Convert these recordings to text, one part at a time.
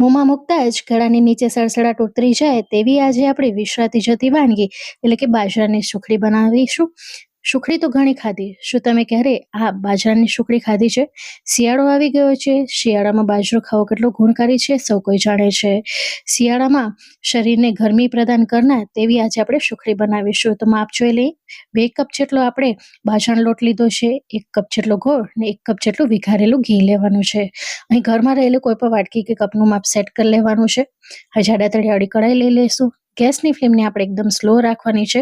મોંમાં મૂકતા જ ગળાની નીચે સડસડાટ ઉતરી જાય તેવી આજે આપણે વિસરાતી જતી વાનગી એટલે કે બાજરાની સુખડી બનાવીશું. સુખડી તો ઘણી ખાધી. શું તમે ક્યારે બાજરાની સુખડી ખાધી છે? શિયાળો આવી ગયો છે. શિયાળામાં બાજરો ખાવો કેટલો ગુણકારી છે સૌ કોઈ જાણે છે. શિયાળામાં શરીરને ગરમી પ્રદાન કરનાર તેવી આજે આપણે સુખડી બનાવીશું. તો માપ જોઈ લઈએ. 2 કપ જેટલો આપણે બાજરાનો લોટ લીધો છે, 1 કપ જેટલો ગોળ ને 1 કપ જેટલું વઘારેલું ઘી લેવાનું છે. અહીં ઘરમાં રહેલું કોઈ પણ વાટકી કે કપનું માપ સેટ કરી લેવાનું છે. હવે જાડા તળિયાવાળી કઢાઈ લઈ લઈશું. ગેસની ફ્લેમને આપણે એકદમ સ્લો રાખવાની છે.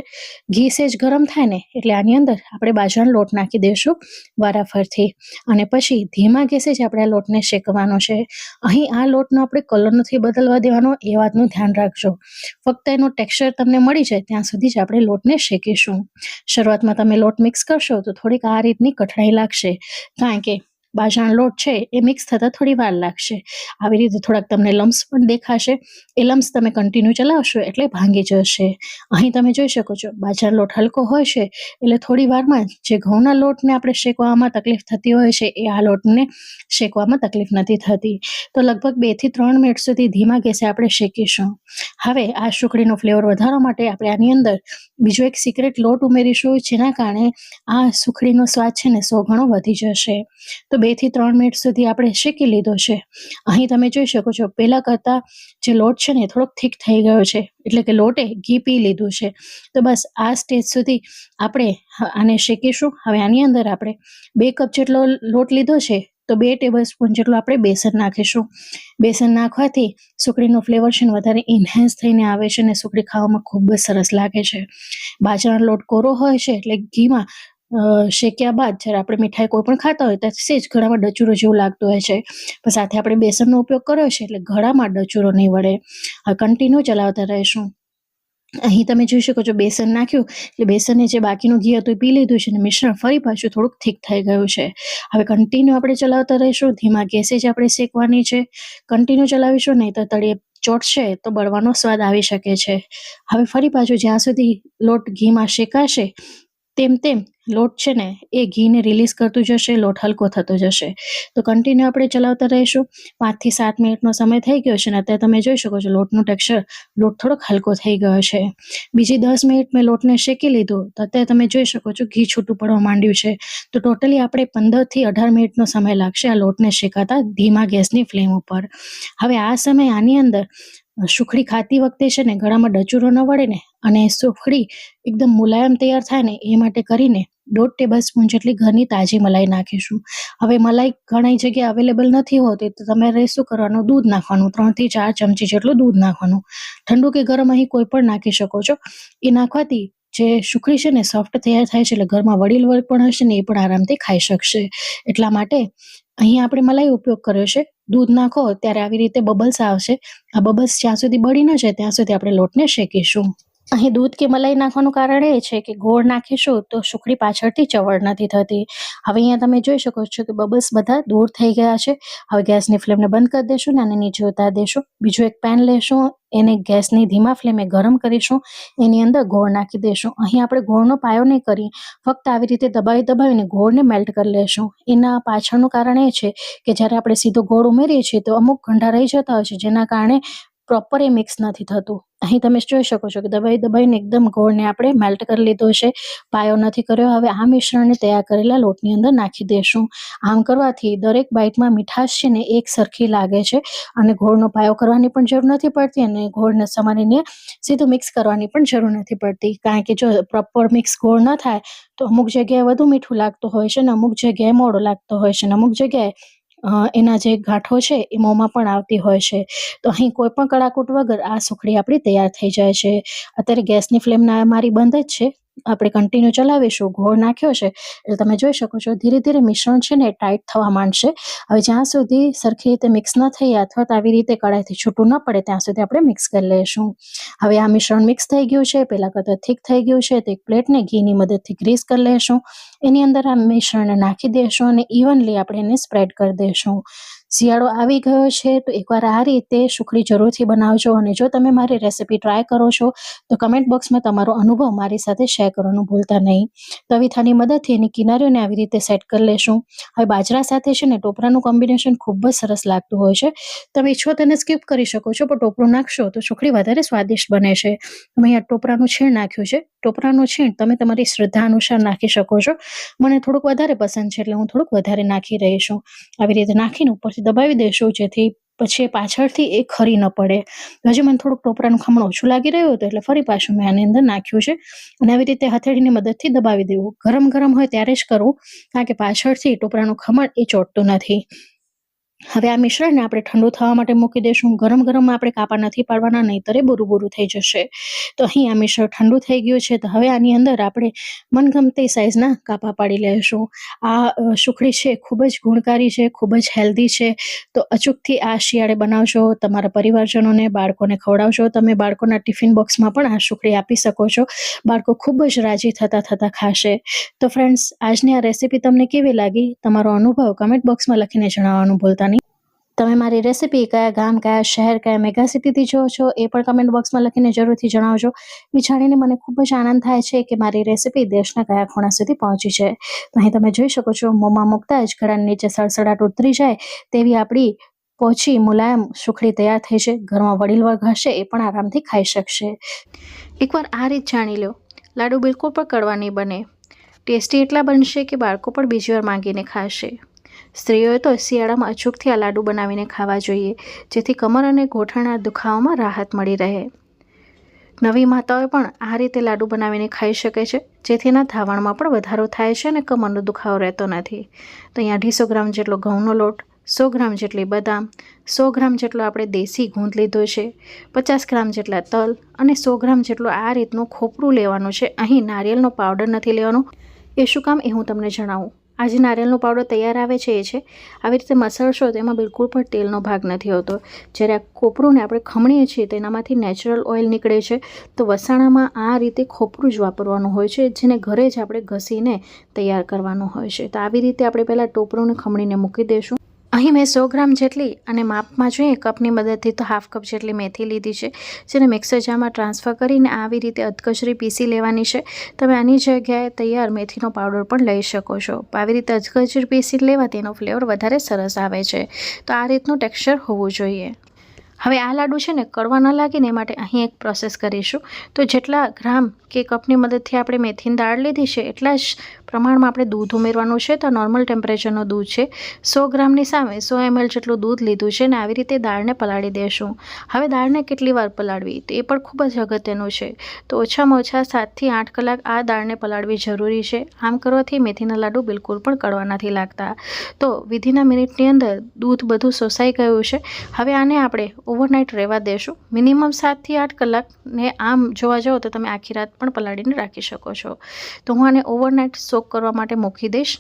ઘી સેજ ગરમ થાય ને એટલે આની અંદર આપણે બાજરાનો લોટ નાખી દઈશું વારાફરથી, અને પછી ધીમા ગેસે જ આપણે આ લોટને શેકવાનો છે. અહીં આ લોટનો આપણે કલર નથી બદલવા દેવાનો, એ વાતનું ધ્યાન રાખજો. ફક્ત એનો ટેક્સચર તમને મળી જાય ત્યાં સુધી જ આપણે લોટને શેકીશું. શરૂઆતમાં તમે લોટ મિક્સ કરશો તો થોડીક આ રીતની કઠણાઈ લાગશે, કારણ કે બાજરાનો લોટ છે એ મિક્સ થતાં થોડી વાર લાગશે. આવી રીતે થોડાક તમને લમ્સ પણ દેખાશે. એ લમ્સ તમે કન્ટિન્યુ ચલાવશો એટલે ભાંગી જશે. અહીં તમે જોઈ શકો છો બાજરાનો લોટ હલકો હોય છે એટલે થોડી વારમાં જે ઘઉંના લોટને આપણે શેકવામાં તકલીફ થતી હોય છે એ આ લોટને શેકવામાં તકલીફ નથી થતી. તો લગભગ 2 થી 3 મિનિટ સુધી ધીમા ગેસે આપણે શેકીશું. હવે આ સુખડીનો ફ્લેવર વધારવા માટે આપણે આની અંદર બીજો એક સિક્રેટ લોટ ઉમેરીશું, જેના કારણે આ સુખડીનો સ્વાદ છે ને 100 ગણો વધી જશે. તો 2 થી 3 મિનિટ સુધી આપણે શેકી લીધો છે. અહીં તમે જોઈ શકો છો પહેલા કરતાં જે લોટ છે ને થોડોક થીક થઈ ગયો છે, એટલે કે લોટે ઘી પી લીધું છે. તો બસ આ સ્ટેજ સુધી આપણે આને શેકીશું. હવે આની અંદર આપણે 2 કપ જેટલો લોટ લીધો છે તો 2 ટેબલ સ્પૂન જેટલું આપણે બેસન નાખીશું. બેસન નાખવાથી સુખડીનો ફ્લેવર છે ને વધારે ઇન્હેન્સ થઈને આવે છે અને સુખડી ખાવામાં ખૂબ જ સરસ લાગે છે. બાજરાનો લોટ કોરો હોય છે એટલે ઘીમાં શેક્યા બાદ જ્યારે આપણે મીઠાઈ કોઈ પણ ખાતા હોય ત્યારે સેજ ગળામાં ડચુરો જેવું લાગતું હોય છે, પણ સાથે આપણે બેસનનો ઉપયોગ કર્યો છે એટલે ગળામાં ડચુરો નહીં વળે. હવે કન્ટિન્યુ ચલાવતા રહીશું. અહીં તમે જોઈ શકો છો બેસન નાખ્યું એટલે બેસને જે બાકીનું ઘી હતું એ પી લીધું છે અને મિશ્રણ ફરી પાછું થોડુંક થીક થઈ ગયું છે. હવે કન્ટિન્યુ આપણે ચલાવતા રહીશું. ધીમા ગેસે જ આપણે શેકવાની છે. કન્ટિન્યુ ચલાવીશું નહીં તો તળિયે ચોટશે તો બળવાનો સ્વાદ આવી શકે છે. હવે ફરી પાછું જ્યાં સુધી લોટ ઘીમાં શેકાશે તેમ તેમ લોટ છે ને એ ઘીને રિલીઝ કરતું જશે, લોટ હલકો થતો જશે. તો કન્ટિન્યુ આપણે ચલાવતા રહીશું. 5 થી 7 મિનિટનો સમય થઈ ગયો છે ને અત્યારે તમે જોઈ શકો છો લોટનું ટેક્સચર લોટ થોડોક હલકો થઈ ગયો છે. બીજી 10 મિનિટ મેં લોટને શેકી લીધું તો અત્યારે તમે જોઈ શકો છો ઘી છૂટું પડવા માંડ્યું છે. તો ટોટલી આપણે 15 થી 18 મિનિટનો સમય લાગશે આ લોટને શેકાતા ધીમા ગેસની ફ્લેમ ઉપર. હવે આ સમય આની અંદર સુખડી ખાતી વખતે છે ને ગળામાં ડચુરો ન વળે ને અને સુખડી એકદમ મુલાયમ તૈયાર થાય ને એ માટે કરીને 1.5 ટેબલ સ્પૂન જેટલી ઘરની તાજી મલાઈ નાખીશું. હવે મલાઈ ઘણી જગ્યાએ અવેલેબલ નથી હોતી તો તમારે શું કરવાનું, દૂધ નાખવાનું. 3 થી 4 ચમચી જેટલું દૂધ નાખવાનું. ઠંડુ કે ગરમ અહીં કોઈ પણ નાખી શકો છો. એ નાખવાથી જે સુખડી છે ને સોફ્ટ તૈયાર થાય છે એટલે ઘરમાં વડીલ વર્ગ પણ હશે ને એ પણ આરામથી ખાઈ શકશે. એટલા માટે અહીં આપણે મલાઈ ઉપયોગ કર્યો છે. દૂધ નાખો ત્યારે આવી રીતે બબલ્સ આવશે. આ બબલ્સ જ્યાં સુધી બળી ન જાય ત્યાં સુધી આપણે લોટને શેકીશું. અહીં દૂધ કે મલાઈ નાખવાનું કારણ એ છે કે ગોળ નાખીશું તો સુખડી પાછળથી ચવડ નથી થતી. હવે અહીંયા તમે જોઈ શકો છો કે બબલ્સ બધા દૂર થઈ ગયા છે. હવે ગેસની ફ્લેમને બંધ કરી દેશું ને આને નીચે ઉતારી દેશું. બીજું એક પેન લેશું, એને ગેસની ધીમા ફ્લેમે ગરમ કરીશું. એની અંદર ગોળ નાખી દેશું. અહીં આપણે ગોળનો પાયો નહીં કરીએ, ફક્ત આવી રીતે દબાવીને ગોળને મેલ્ટ કરી લેશું. એના પાછળનું કારણ એ છે કે જ્યારે આપણે સીધો ગોળ ઉમેરીએ છીએ તો અમુક ગંઢા રહી જતા હોય છે, જેના કારણે પ્રોપર એ મિક્સ નથી થતું. અહીં તમે જોઈ શકો છો કે દબાઈને એકદમ ગોળને આપણે મેલ્ટ કરી લીધો છે, પાયો નથી કર્યો. હવે આ મિશ્રણને તૈયાર કરેલા લોટની અંદર નાખી દેશું. આમ કરવાથી દરેક બાઈટમાં મીઠાશ છે ને એક સરખી લાગે છે અને ગોળનો પાયો કરવાની પણ જરૂર નથી પડતી અને ગોળને સમારીને સીધું મિક્સ કરવાની પણ જરૂર નથી પડતી. કારણ કે જો પ્રોપર મિક્સ ગોળ ન થાય તો અમુક જગ્યાએ વધુ મીઠું લાગતું હોય છે ને અમુક જગ્યાએ મોડો લાગતો હોય છે ને અમુક જગ્યાએ એના જે ગાંઠો છે એ મોંમાં પણ આવતી હોય છે. તો અહીં કોઈ પણ કડાકૂટ વગર આ સુખડી આપણી તૈયાર થઈ જાય છે. અત્યારે ગેસની ફ્લેમ મારી બંધ જ છે. આપણે કન્ટિન્યુ ચલાવીશું. ગોળ નાખ્યો છે એટલે તમે જોઈ શકો છો ધીરે ધીરે મિશ્રણ છે ને ટાઈટ થવા માંડશે. હવે જ્યાં સુધી સરખી રીતે મિક્સ ન થઈ અથવા તો આવી રીતે કડાઈથી છૂટું ન પડે ત્યાં સુધી આપણે મિક્સ કરી લઈશું. હવે આ મિશ્રણ મિક્સ થઈ ગયું છે, પહેલા કરતાં થીક થઈ ગયું છે. તો એક પ્લેટને ઘીની મદદથી ગ્રીસ કરી લઈશું. એની અંદર આ મિશ્રણને નાખી દઈશું અને ઇવનલી આપણે એને સ્પ્રેડ કરી દઈશું. શિયાળો આવી ગયો છે તો એકવાર આ રીતે સુખડી જરૂરથી બનાવજો, અને જો તમે મારી રેસીપી ટ્રાય કરો છો તો કમેન્ટ બોક્સમાં તમારો અનુભવ મારી સાથે શેર કરવાનું ભૂલતા નહીં. તવીથાની મદદથી એની કિનારીઓને આવી રીતે સેટ કરી લેશું. હવે બાજરા સાથે છે ને ટોપરાનું કોમ્બિનેશન ખૂબ જ સરસ લાગતું હોય છે. તમે ઈચ્છો તેને સ્કીપ કરી શકો છો, પણ ટોપરું નાખશો તો સુખડી વધારે સ્વાદિષ્ટ બને છે. તમે અહીંયા ટોપરાનું છીણ નાખ્યું છે. ટોપરાનું છીણ તમે તમારી શ્રદ્ધા અનુસાર નાખી શકો છો. મને થોડુંક વધારે પસંદ છે એટલે હું થોડુંક વધારે નાખી રહી છું. આવી રીતે નાખીને ઉપરથી દબાવી દેશું, જેથી પછી પાછળથી એ ખરી ન પડે. હજી મને થોડુંક ટોપરાનું ખમણ ઓછું લાગી રહ્યું હતું એટલે ફરી પાછું મેં આની અંદર નાખ્યું છે, અને આવી રીતે હથેળીની મદદથી દબાવી દેવું. ગરમ ગરમ હોય ત્યારે જ કરવું, કારણ કે પાછળથી ટોપરાનું ખમણ એ ચોંટતું નથી. હવે આ મિશ્રણને આપણે ઠંડુ થવા માટે મૂકી દઈશું. ગરમ ગરમમાં આપણે કાપા નથી પાડવાના, નહીંતર એ બોરું બોરું થઈ જશે. તો અહીં આ મિશ્રણ ઠંડુ થઈ ગયું છે. તો હવે આની અંદર આપણે મનગમતી સાઈઝના કાપા પાડી લઈશું. આ સુખડી છે ખૂબ જ ગુણકારી છે, ખૂબ જ હેલ્ધી છે. તો અચૂકથી આ શિયાળે બનાવશો, તમારા પરિવારજનોને, બાળકોને ખવડાવશો. તમે બાળકોના ટિફિન બોક્સમાં પણ આ સુખડી આપી શકો છો. બાળકો ખૂબ જ રાજી થતા ખાશે. તો ફ્રેન્ડ્સ, આજની આ રેસીપી તમને કેવી લાગી? તમારો અનુભવ કમેન્ટ બોક્સમાં લખીને જણાવવાનું ભૂલતા નહીં. તમે મારી રેસીપી કયા ગામ, કયા શહેર, કયા મેગા સિટીથી જો છો એ પણ કમેન્ટ બોક્સમાં લખીને જરૂરથી જણાવજો. એ જાણીને મને ખૂબ જ આનંદ થાય છે કે મારી રેસીપી દેશના કયા ખૂણા સુધી પહોંચી છે. તો અહીં તમે જોઈ શકો છો, મોંમાં મૂકતા જ ગળાની નીચે સડસડાટ ઉતરી જાય તેવી આપણી પોચી મુલાયમ સુખડી તૈયાર થઈ છે. ઘરમાં વડીલ વર્ગ હશે એ પણ આરામથી ખાઈ શકશે. એકવાર આ રીત જાણી લો. લાડુ બિલકુલ પણ કડવા નહીં બને. ટેસ્ટી એટલા બનશે કે બાળકો પણ બીજી વાર માંગીને ખાશે. સ્ત્રીઓએ તો શિયાળામાં અચૂકથી આ લાડુ બનાવીને ખાવા જોઈએ, જેથી કમર અને ગોઠણના દુખાવામાં રાહત મળી રહે. નવી માતાઓ પણ આ રીતે લાડુ બનાવીને ખાઈ શકે છે, જેથી એના ધાવણમાં પણ વધારો થાય છે અને કમરનો દુખાવો રહેતો નથી. તો અહીંયા 250 ગ્રામ જેટલો ઘઉંનો લોટ, 100 ગ્રામ જેટલી બદામ, 100 ગ્રામ જેટલો આપણે દેશી ગૂંદ લીધો છે, 50 ગ્રામ જેટલા તલ અને 100 ગ્રામ જેટલું આ રીતનું ખોપરું લેવાનું છે. અહીં નારિયેળનો પાવડર નથી લેવાનો. એ શું કામ એ હું તમને જણાવું. આ જે નારિયેળનો પાવડર તૈયાર આવે છે એ છે. આવી રીતે મસળશો તો એમાં બિલકુલ પણ તેલનો ભાગ નથી હોતો. જ્યારે આ ખોપરુંને આપણે ખમણીએ છીએ તો એનામાંથી નેચરલ ઓઇલ નીકળે છે. તો વસાણામાં આ રીતે ખોપરું જ વાપરવાનું હોય છે, જેને ઘરે જ આપણે ઘસીને તૈયાર કરવાનું હોય છે. તો આવી રીતે આપણે પહેલાં ટોપરુંને ખમણીને મૂકી દઈશું. અહીં મેં 100 ગ્રામ જેટલી, અને માપમાં જોઈએ કપની મદદથી તો હાફ કપ જેટલી મેથી લીધી છે, જેને મિક્સર જારમાં ટ્રાન્સફર કરીને આવી રીતે અધકચરી પીસી લેવાની છે. તમે આની જગ્યાએ તૈયાર મેથીનો પાવડર પણ લઈ શકો છો. આવી રીતે અધકચરી પીસી લેવાથી એનો ફ્લેવર વધારે સરસ આવે છે. તો આ રીતનું ટેક્સચર હોવું જોઈએ. હવે આ લાડુ છે ને કડવા ન લાગે ને એ માટે અહીં એક પ્રોસેસ કરીશું. તો જેટલા ગ્રામ કે કપની મદદથી આપણે મેથીની દાળ લીધી છે એટલા જ પ્રમાણમાં આપણે દૂધ ઉમેરવાનું છે. તો નોર્મલ ટેમ્પરેચરનું દૂધ છે. 100 ગ્રામની સામે 100 ml જેટલું દૂધ લીધું છે, ને આવી રીતે દાળને પલાળી દેશું. હવે દાળને કેટલી વાર પલાળવી તો એ પણ ખૂબ જ અગત્યનું છે. તો ઓછામાં ઓછા 7 થી 8 કલાક આ દાળને પલાળવી જરૂરી છે. આમ કરવાથી મેથીના લાડુ બિલકુલ પણ કડવા નથી લાગતા. તો વિધિના મિનિટની અંદર દૂધ બધું શોષાઈ ગયું છે. હવે આને આપણે ઓવરનાઇટ રહેવા દેશું. મિનિમમ 7 થી 8 કલાક, ને આમ જોવા જાઓ તો તમે આખી રાત પણ પલાળીને રાખી શકો છો. તો હું આને ઓવરનાઇટ સોક કરવા માટે મૂકી દઈશ.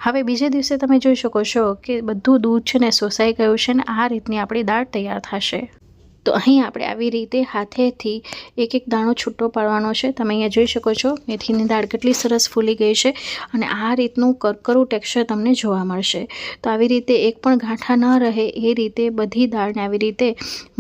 હવે બીજે દિવસે તમે જોઈ શકો છો કે બધું દૂધ છે ને શોષાઈ ગયું છે, ને આ રીતની આપણી દાળ તૈયાર થશે. તો અહીં આપણે આવી રીતે હાથેથી એક એક દાણો છૂટો પાડવાનો છે. તમે અહીંયા જોઈ શકો છો મેથીની દાળ કેટલી સરસ ફૂલી ગઈ છે, અને આ રીતનું કરકરું ટેક્સચર તમને જોવા મળશે. તો આવી રીતે એક પણ ગાંઠા ન રહે એ રીતે બધી દાળને આવી રીતે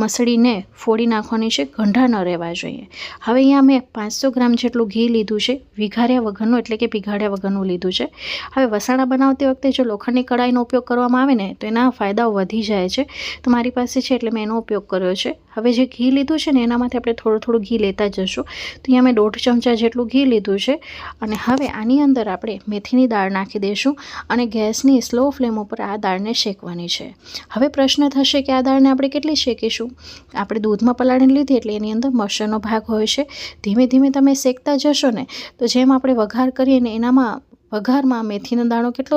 મસળીને ફોડી નાખવાની છે. ગંઢા ન રહેવા જોઈએ. હવે અહીંયા મેં 500 ગ્રામ જેટલું ઘી લીધું છે, વિઘાર્યા વગરનું એટલે કે પીગાડ્યા વગરનું લીધું છે. હવે વસાણા બનાવતી વખતે જો લોખંડની કડાઈનો ઉપયોગ કરવામાં આવે ને તો એના ફાયદાઓ વધી જાય છે. તો મારી પાસે છે એટલે મેં એનો ઉપયોગ કર્યો છે. હવે જે ઘી લીધું છે ને એનામાંથી આપણે થોડું ઘી લેતા જશું. તો અહીંયા મેં 1.5 ચમચા જેટલું ઘી લીધું છે, અને હવે આની અંદર આપણે મેથીની દાળ નાખી દઈશું, અને ગેસની સ્લો ફ્લેમ ઉપર આ દાળને શેકવાની છે. હવે પ્રશ્ન થશે કે આ દાળને આપણે કેટલી શેકીશું? આપણે દૂધમાં પલાળીને લીધી એટલે એની અંદર મોઈશ્ચરનો ભાગ હોય છે. ધીમે ધીમે તમે શેકતા જશો ને તો જેમ આપણે વઘાર કરીએ ને એનામાં વઘારમાં મેથીનો દાણો કેટલો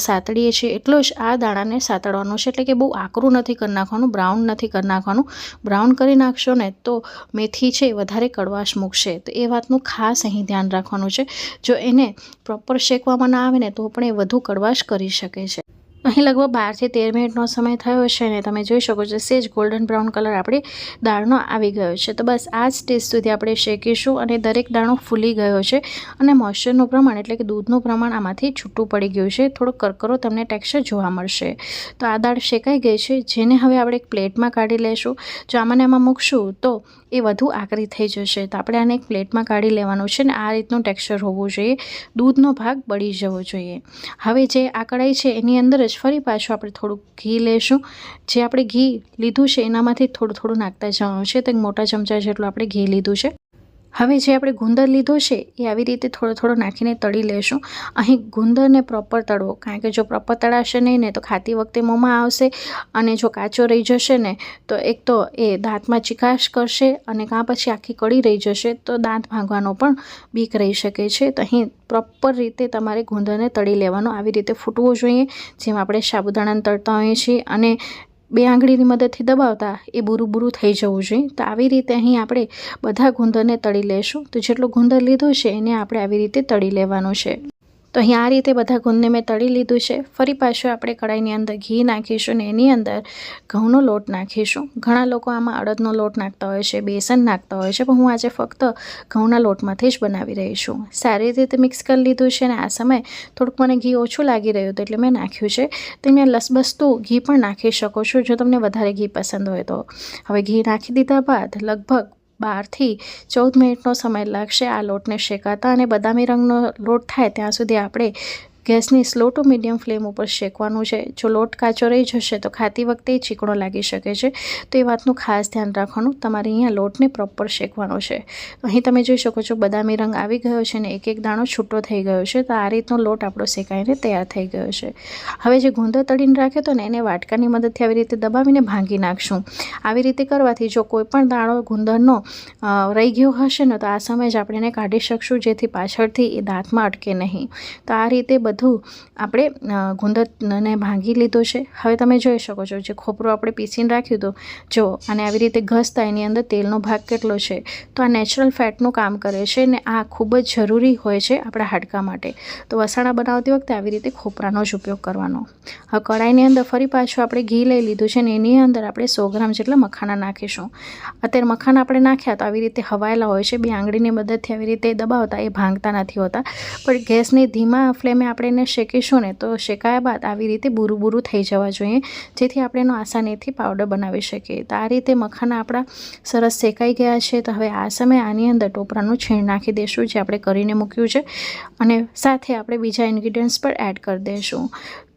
સાતળીએ છીએ એટલો જ આ દાણાને સાતળવાનો છે. એટલે કે બહુ આકરું નથી કરી નાખવાનું, બ્રાઉન નથી કરી નાખવાનું. બ્રાઉન કરી નાખશો ને તો મેથી છે વધારે કડવાશ મૂકશે. તો એ વાતનું ખાસ અહીં ધ્યાન રાખવાનું છે. જો એને પ્રોપર શેકવામાં ના આવે ને તો પણ એ વધુ કડવાશ કરી શકે છે. અહીં લગભગ 12 થી 13 મિનિટનો સમય થયો છે અને તમે જોઈ શકો છો સેજ ગોલ્ડન બ્રાઉન કલર આપણી દાળનો આવી ગયો છે। તો બસ આ જ સ્ટેજ સુધી આપણે શેકીશું અને દરેક દાણો ફૂલી ગયો છે અને મોઇશ્ચરનું પ્રમાણ એટલે કે દૂધનું પ્રમાણ આમાંથી છૂટું પડી ગયું છે। થોડો કરકરો તમને ટેક્સચર જોવા મળશે। તો આ દાળ શેકાઈ ગઈ છે, જેને હવે આપણે એક પ્લેટમાં કાઢી લઈશું। જો આમાં મૂકશું તો એ વધુ આકરી થઈ જશે, તો આપણે આને એક પ્લેટમાં કાઢી લેવાનું છે ને આ રીતનું ટેક્સચર હોવું જોઈએ, દૂધનો ભાગ બળી જવો જોઈએ। હવે જે આ કઢાઈ છે એની અંદર જ ફરી પાછું આપણે થોડુંક ઘી લેશું। જે આપણે ઘી લીધું છે એનામાંથી થોડું નાખતા જવાનું છે। તો એક મોટા ચમચા જેટલું આપણે ઘી લીધું છે। હવે જે આપણે ગુંદર લીધો છે એ આવી રીતે થોડો નાખીને તળી લેશું। અહીં ગુંદરને પ્રોપર તળવો, કારણ કે જો પ્રોપર તળાશે નહીં ને તો ખાતી વખતે મોંમાં આવશે અને જો કાચો રહી જશે ને તો એક તો એ દાંતમાં ચીકાશ કરશે અને કાં પછી આખી કળી રહી જશે તો દાંત ભાંગવાનો પણ બીક રહી શકે છે। તો અહીં પ્રોપર રીતે તમારે ગુંદરને તળી લેવાનો, આવી રીતે ફૂટવું જોઈએ જેમ આપણે સાબુદાણાને તળતા હોઈએ છીએ અને 2 આંગળીની મદદથી દબાવતા એ બુરું થઈ જવું જોઈએ। તો આવી રીતે અહીં આપણે બધા ગુંદરને તળી લેશું। તો જેટલો ગુંદર લીધો છે એને આપણે આવી રીતે તળી લેવાનો છે। તો અહીં આ રીતે બધા ગુંદને મેં તળી લીધું છે। ફરી પાછું આપણે કઢાઈની અંદર ઘી નાખીશું ને એની અંદર ઘઉંનો લોટ નાખીશું। ઘણા લોકો આમાં અડદનો લોટ નાખતા હોય છે, બેસન નાખતા હોય છે, પણ હું આજે ફક્ત ઘઉંના લોટમાંથી જ બનાવી રહી છું। સારી રીતે મિક્સ કરી લીધું છે અને આ સમયે થોડુંક મને ઘી ઓછું લાગી રહ્યું હતું એટલે મેં નાખ્યું છે। તમે લસબસતું ઘી પણ નાખી શકો છો જો તમને વધારે ઘી પસંદ હોય તો। હવે ઘી નાખી દીધા બાદ લગભગ 12 થી 14 મિનિટનો સમય લાગશે આ લોટને શેકાતા અને બદામી રંગનો લોટ થાય ત્યાં સુધી આપણે ગેસની સ્લો ટુ મીડિયમ ફ્લેમ ઉપર શેકવાનું છે। જો લોટ કાચો રહી જશે તો ખાતી વખતે ચીકણો લાગી શકે છે, તો એ વાતનું ખાસ ધ્યાન રાખવાનું, તમારે અહીંયા લોટને પ્રોપર શેકવાનો છે। અહીં તમે જોઈ શકો છો બદામી રંગ આવી ગયો છે ને એક દાણો છૂટો થઈ ગયો છે। તો આ રીતનો લોટ આપણો શેકાઈને તૈયાર થઈ ગયો છે। હવે જે ગુંદર તળીને રાખ્યો હતો ને એને વાટકાની મદદથી આવી રીતે દબાવીને ભાંગી નાખશું। આવી રીતે કરવાથી જો કોઈ પણ દાણો ગુંદરનો રહી ગયો હશે ને તો આ સમયે જ આપણે એને કાઢી શકશું, જેથી પાછળથી એ દાંતમાં અટકે નહીં। તો આ રીતે બધું આપણે ગુંદરને ભાંગી લીધો છે। હવે તમે જોઈ શકો છો જે ખોપરું આપણે પીસીને રાખ્યું હતું, જો અને આવી રીતે ઘસતા એની અંદર તેલનો ભાગ કેટલો છે, તો આ નેચરલ ફેટનું કામ કરે છે ને આ ખૂબ જ જરૂરી હોય છે આપણા હાડકા માટે। તો વસાણા બનાવતી વખતે આવી રીતે ખોપરાનો જ ઉપયોગ કરવાનો। હવે કઢાઈની અંદર ફરી પાછું આપણે ઘી લઈ લીધું છે ને એની અંદર આપણે 100 ગ્રામ જેટલા મખાના નાખીશું। અત્યારે મખાના આપણે નાખ્યા તો આવી રીતે હવાયેલા હોય છે, 2 આંગળીની મદદથી આવી રીતે દબાવતા એ ભાંગતા નથી હોતા, પણ ગેસની ધીમા ફ્લેમે આપણે એને શેકીશું ને તો શેકાયા બાદ આવી રીતે બુરું થઈ જવા જોઈએ, જેથી આપણે એનો આસાનીથી પાવડર બનાવી શકીએ। તો આ રીતે મખાના આપણા સરસ શેકાઈ ગયા છે। તો હવે આ સમયે આની અંદર ટોપરાનું છીણ નાખી દઈશું જે આપણે કરીને મૂક્યું છે અને સાથે આપણે બીજા ઇન્ગ્રીડિયન્ટ્સ પણ એડ કરી દઈશું।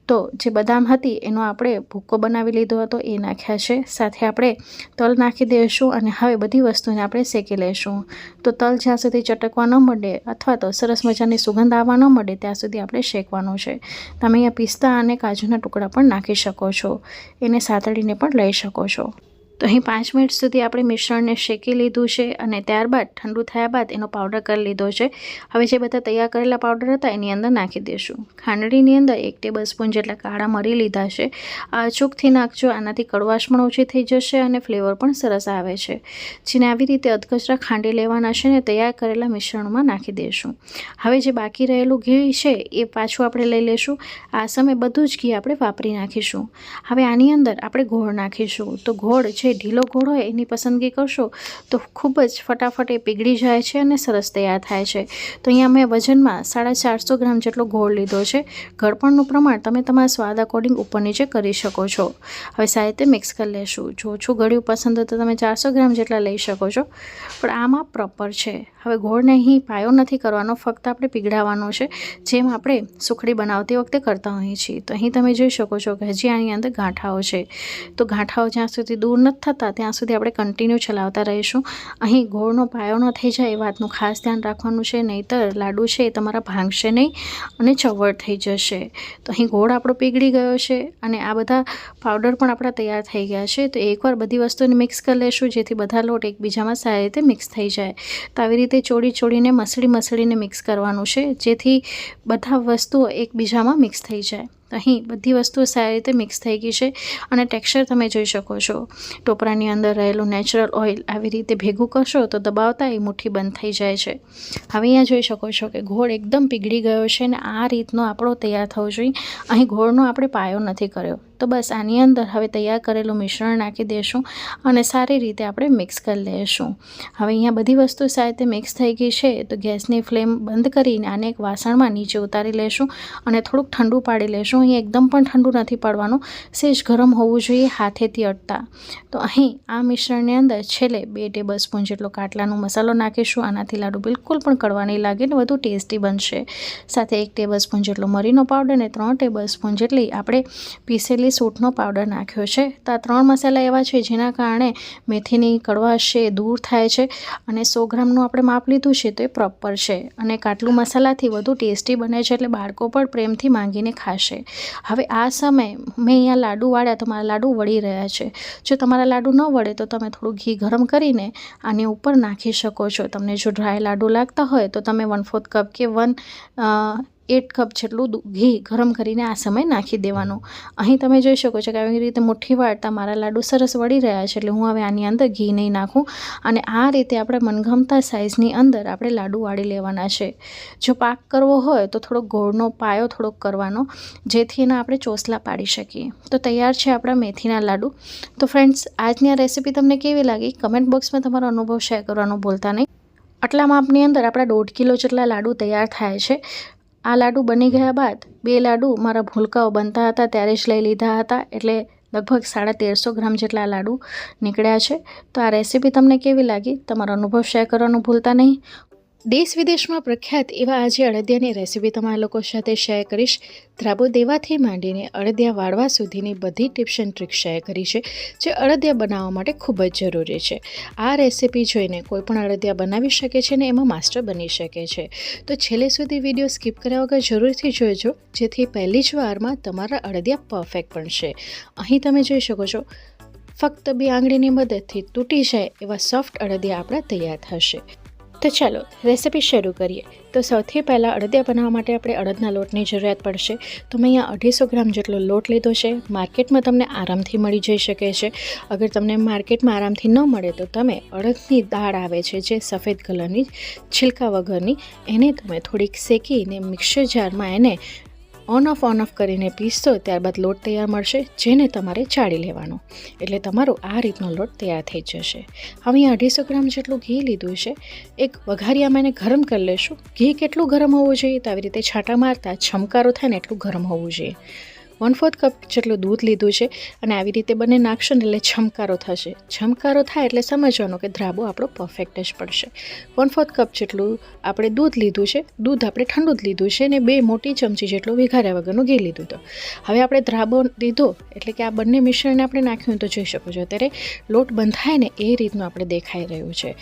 તો જે બદામ હતી એનો આપણે ભૂક્કો બનાવી લીધો હતો એ નાખ્યા છે, સાથે આપણે તલ નાખી દઈશું અને હવે બધી વસ્તુને આપણે શેકી લઈશું। તો તલ જ્યાં સુધી ચટકવા ન માંડે અથવા તો સરસ મજાની સુગંધ આવવા ન માંડે ત્યાં સુધી આપણે શેકવાનું છે। તમે અહીંયા પિસ્તા અને કાજુના ટુકડા પણ નાખી શકો છો, એને સાતળીને પણ લઈ શકો છો। તો અહીં 5 મિનિટ સુધી આપણે મિશ્રણને શેકી લીધું છે અને ત્યારબાદ ઠંડુ થયા બાદ એનો પાવડર કરી લીધો છે। હવે જે બધા તૈયાર કરેલા પાવડર હતા એની અંદર નાખી દઈશું। ખાંડણીની અંદર 1 ટેબલ સ્પૂન જેટલા કાળા મરી લીધા છે। આ અચૂકથી નાખજો, આનાથી કડવાશ પણ ઓછી થઈ જશે અને ફ્લેવર પણ સરસ આવે છે। જેને આવી રીતે અધકચરા ખાંડી લેવાના છે ને તૈયાર કરેલા મિશ્રણમાં નાખી દઈશું। હવે જે બાકી રહેલું ઘી છે એ પાછું આપણે લઈ લઈશું। આ સમયે બધું જ ઘી આપણે વાપરી નાખીશું। હવે આની અંદર આપણે ગોળ નાખીશું। તો ગોળ જે ઢીલો ગોળ હોય એની પસંદગી કરશો તો ખૂબ જ ફટાફટ એ પીગળી જાય છે અને સરસ તૈયાર થાય છે। તો અહીંયા મેં વજનમાં 450 ગ્રામ જેટલો ગોળ લીધો છે। ગળપણનું પ્રમાણ તમે તમારા સ્વાદ અકોર્ડિંગ ઉપર નીચે કરી શકો છો। હવે સારી રીતે મિક્સ કરી લેશું। જો ઓછું ગળ્યું પસંદ હોય તો તમે 400 ગ્રામ જેટલા લઈ શકો છો, પણ આમાં પ્રોપર છે। હવે ગોળને અહીં પાયો નથી કરવાનો, ફક્ત આપણે પીગળાવવાનો છે, જેમ આપણે સુખડી બનાવતી વખતે કરતા હોઈએ છીએ। તો અહીં તમે જોઈ શકો છો કે હજી આની અંદર ગાંઠાઓ છે, તો ગાંઠાઓ જ્યાં સુધી દૂર નથી થતા ત્યાં સુધી આપણે કન્ટિન્યુ ચલાવતા રહીશું। અહીં ગોળનો પાયો ન થઈ જાય એ વાતનું ખાસ ધ્યાન રાખવાનું છે, નહીંતર લાડુ છે એ તમારા ભાંગશે નહીં અને ચવડ થઈ જશે। તો અહીં ગોળ આપણો પીગળી ગયો છે અને આ બધા પાવડર પણ આપણા તૈયાર થઈ ગયા છે। તો એકવાર બધી વસ્તુને મિક્સ કરી લેશું જેથી બધા લોટ એકબીજામાં સારી રીતે મિક્સ થઈ જાય। તો આવી રીતે ચોળીને મસળીને મિક્સ કરવાનું છે, જેથી બધા વસ્તુઓ એકબીજામાં મિક્સ થઈ જાય। તો અહીં બધી વસ્તુઓ સારી રીતે મિક્સ થઈ ગઈ છે અને ટેક્સચર તમે જોઈ શકો છો. ટોપરાની અંદર રહેલું નેચરલ ઓઇલ આવી રીતે ભેગું કરશો તો દબાવતા એ મુઠ્ઠી બંધ થઈ જાય છે. હવે અહીંયા જોઈ શકો છો કે ગોળ એકદમ પીગળી ગયો છે અને આ રીતનો આપણો તૈયાર થવો જોઈએ. અહીં ગોળનો આપણે પાયો નથી કર્યો. તો બસ આની અંદર હવે તૈયાર કરેલું મિશ્રણ નાખી દઈશું અને સારી રીતે આપણે મિક્સ કરી લઈશું. હવે અહીંયા બધી વસ્તુ સારી રીતે મિક્સ થઈ ગઈ છે તો ગેસની ફ્લેમ બંધ કરીને આને એક વાસણમાં નીચે ઉતારી લેશું અને થોડુંક ઠંડુ પાડી લેશું. અહીં એકદમ પણ ઠંડુ નથી પાડવાનું, સહેજ ગરમ હોવું જોઈએ હાથેથી અડતા. તો અહીં આ મિશ્રણની અંદર છેલ્લે 2 ટેબલસ્પૂન જેટલો કાટલાનો મસાલો નાખીશું. આનાથી લાડુ બિલકુલ પણ કડવા નહીં લાગે ને વધુ ટેસ્ટી બનશે. સાથે 1 ટેબલસ્પૂન જેટલો મરીનો પાવડર અને 3 ટેબલસ્પૂન જેટલી આપણે પીસેલી સૂંઠનો પાવડર નાખ્યો છે. તો આ 3 મસાલા એવા છે જેના કારણે મેથીની કડવાશ છે દૂર થાય છે અને 100 ગ્રામનું આપણે માપ લીધું છે તો એ પ્રોપર છે અને કાટલું મસાલાથી વધુ ટેસ્ટી બને છે એટલે બાળકો પણ પ્રેમથી માંગીને ખાશે. હવે આ સમયે મેં અહીંયા લાડુ વાળ્યા તો મારા લાડુ વળી રહ્યા છે. જો તમારા લાડુ ન વળે તો તમે થોડું ઘી ગરમ કરીને આની ઉપર નાખી શકો છો. તમને જો ડ્રાય લાડુ લાગતા હોય તો તમે 1/4 કપ કે 8 કપ જેટલું ઘી ગરમ કરીને આ સમયે નાખી દેવાનું. અહીં તમે જોઈ શકો છો કે આવી રીતે મુઠ્ઠી વાળતા મારા લાડુ સરસ વળી રહ્યા છે એટલે હું હવે આની અંદર ઘી નહીં નાખું અને આ રીતે આપણે મનગમતા સાઇઝની અંદર આપણે લાડુ વાળી લેવાના છે. જો પાક કરવો હોય તો થોડોક ગોળનો પાયો થોડોક કરવાનો જેથી એના આપણે ચોસલા પાડી શકીએ. તો તૈયાર છે આપણા મેથીના લાડુ. તો ફ્રેન્ડ્સ, આજની આ રેસીપી તમને કેવી લાગી કમેન્ટ બોક્સમાં તમારો અનુભવ શેર કરવાનું ભૂલતા નહીં. આટલા માપની અંદર આપણા 1.5 કિલો જેટલા લાડુ તૈયાર થાય છે. આ લાડુ બની ગયા બાદ 2 લાડુ મારા ભૂલકાઓ બનતા હતા ત્યારે જ લઈ લીધા હતા એટલે લગભગ 150 ગ્રામ જેટલા લાડુ નીકળ્યા છે. તો આ રેસીપી તમને કેવી લાગી તમારો અનુભવ શેર કરવાનું ભૂલતા નહીં. દેશ વિદેશમાં પ્રખ્યાત એવા આજે અડદિયાની રેસીપી તમારા લોકો સાથે શેર કરીશ. ધ્રાબો દેવાથી માંડીને અડદિયા વાળવા સુધીની બધી ટિપ્સ એન્ડ ટ્રિક્સ શેર કરી છે જે અડદિયા બનાવવા માટે ખૂબ જ જરૂરી છે. આ રેસીપી જોઈને કોઈ પણ અડદિયા બનાવી શકે છે ને એમાં માસ્ટર બની શકે છે. તો છેલ્લે સુધી વિડીયો સ્કીપ કર્યા વગર જરૂરથી જોજો જેથી પહેલી જ વારમાં તમારા અડદિયા પરફેક્ટ બનશે. અહીં તમે જોઈ શકો છો ફક્ત 2 આંગળીની મદદથી તૂટી જાય એવા સોફ્ટ અડદિયા આપણા તૈયાર થશે. તો ચાલો રેસીપી શરૂ કરીએ. તો સૌથી પહેલાં અડદિયા બનાવવા માટે આપણે અડદના લોટની જરૂરિયાત પડશે. તો મેં અહીંયા 250 ગ્રામ જેટલો લોટ લીધો છે. માર્કેટમાં તમને આરામથી મળી જઈ શકે છે. અગર તમને માર્કેટમાં આરામથી ન મળે તો તમે અડદની દાળ આવે છે જે સફેદ કલરની છિલકા વગરની એને તમે થોડીક શેકીને મિક્સર જારમાં એને ઓન ઓફ કરીને પીસશો ત્યારબાદ લોટ તૈયાર મળશે જેને તમારે ચાળી લેવાનો એટલે તમારો આ રીતનો લોટ તૈયાર થઈ જશે. હવે 250 ગ્રામ જેટલું ઘી લીધું છે. એક વઘારિયામાં એને ગરમ કરી લેશું. ઘી કેટલું ગરમ હોવું જોઈએ તો આવી રીતે છાંટા મારતા છમકારો થાય ને એટલું ગરમ હોવું જોઈએ. 1/4 કપ જેટલું દૂધ લીધું છે અને આવી રીતે બંને નાખશો ને એટલે છમકારો થશે. છમકારો થાય એટલે સમજવાનું કે ધ્રાબો આપણો પરફેક્ટ જ પડશે. 1/4 કપ જેટલું આપણે દૂધ લીધું છે. દૂધ આપણે ઠંડુ જ લીધું છે અને 2 મોટી ચમચી જેટલું વઘાર્યા વગરનું ઘી લીધું હતું. હવે આપણે ધ્રાબો લીધો એટલે કે આ બંને મિશ્રણને આપણે નાખ્યું તો જોઈ શકો છો અત્યારે લોટ બંધાય ને એ રીતનું આપણે દેખાઈ રહ્યું છે.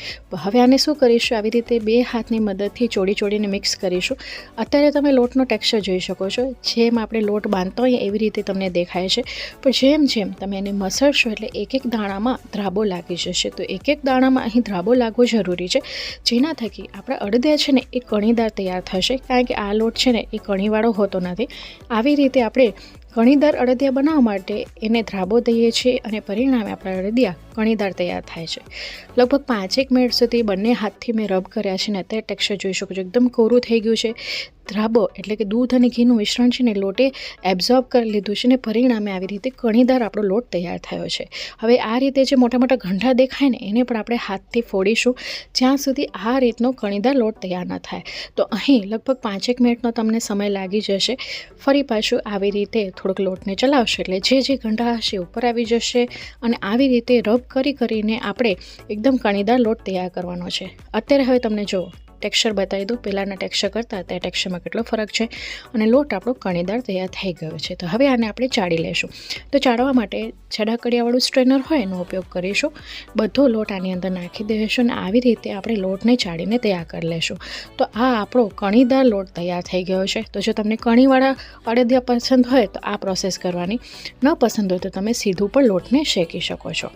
હવે આને શું કરીશું આવી રીતે 2 હાથની મદદથી ચોડીને મિક્સ કરીશું. અત્યારે તમે લોટનો ટેક્સચર જોઈ શકો છો. જેમ આપણે લોટ બાંધતો હોય એવી રીતે તમને દેખાય છે પણ જેમ જેમ તમે એને મસળશો એટલે એક દાણામાં ધ્રાબો લાગી જશે. તો એક દાણામાં અહીં ધ્રાબો લાગવો જરૂરી છે જેના થકી આપણા અડદિયા છે ને એ કણીદાર તૈયાર થશે કારણ કે આ લોટ છે ને એ કણીવાળો હોતો નથી. આવી રીતે આપણે કણીદાર અડદિયા બનાવવા માટે એને ધ્રાબો દઈએ છીએ અને પરિણામે આપણા અડદિયા કણીદાર તૈયાર થાય છે. લગભગ 5 મિનિટ સુધી બંને હાથથી મેં રબ કર્યા છે ને અત્યારે ટેક્સચર જોઈ શકો છો એકદમ કોરું થઈ ગયું છે. ધ્રાબો એટલે કે દૂધ અને ઘીનું મિશ્રણ છે ને લોટે એબ્ઝોર્બ કરી લીધું છે ને પરિણામે આવી રીતે કણીદાર આપણો લોટ તૈયાર થયો છે. હવે આ રીતે જે મોટા મોટા ગંઠા દેખાય ને એને પણ આપણે હાથથી ફોડીશું જ્યાં સુધી આ રીતનો કણીદાર લોટ તૈયાર ન થાય. તો અહીં લગભગ 5 મિનિટનો તમને સમય લાગી જશે. ફરી પાછું આવી રીતે થોડોક લોટને ચલાવશો એટલે જે ગંઠા હશે ઉપર આવી જશે અને આવી રીતે રબ કરીને આપણે એકદમ કણીદાર લોટ તૈયાર કરવાનો છે. અત્યારે હવે તમને જુઓ ટેક્સચર બતાવી દઉં પહેલાંના ટેક્સચર કરતાં અત્યારે ટેક્સચરમાં કેટલો ફરક છે અને લોટ આપણો કણીદાર તૈયાર થઈ ગયો છે. તો હવે આને આપણે ચાળી લેશું. તો ચાળવા માટે જાડા કડિયાવાળું સ્ટ્રેનર હોય એનો ઉપયોગ કરીશું. બધો લોટ આની અંદર નાખી દઈશું અને આવી રીતે આપણે લોટને ચાળીને તૈયાર કરી લેશું. તો આ આપણો કણીદાર લોટ તૈયાર થઈ ગયો છે. તો જો તમને કણીવાળા અડદિયા પસંદ હોય તો આ પ્રોસેસ કરવાની, ન પસંદ હોય તો તમે સીધું પણ લોટને શેકી શકો છો.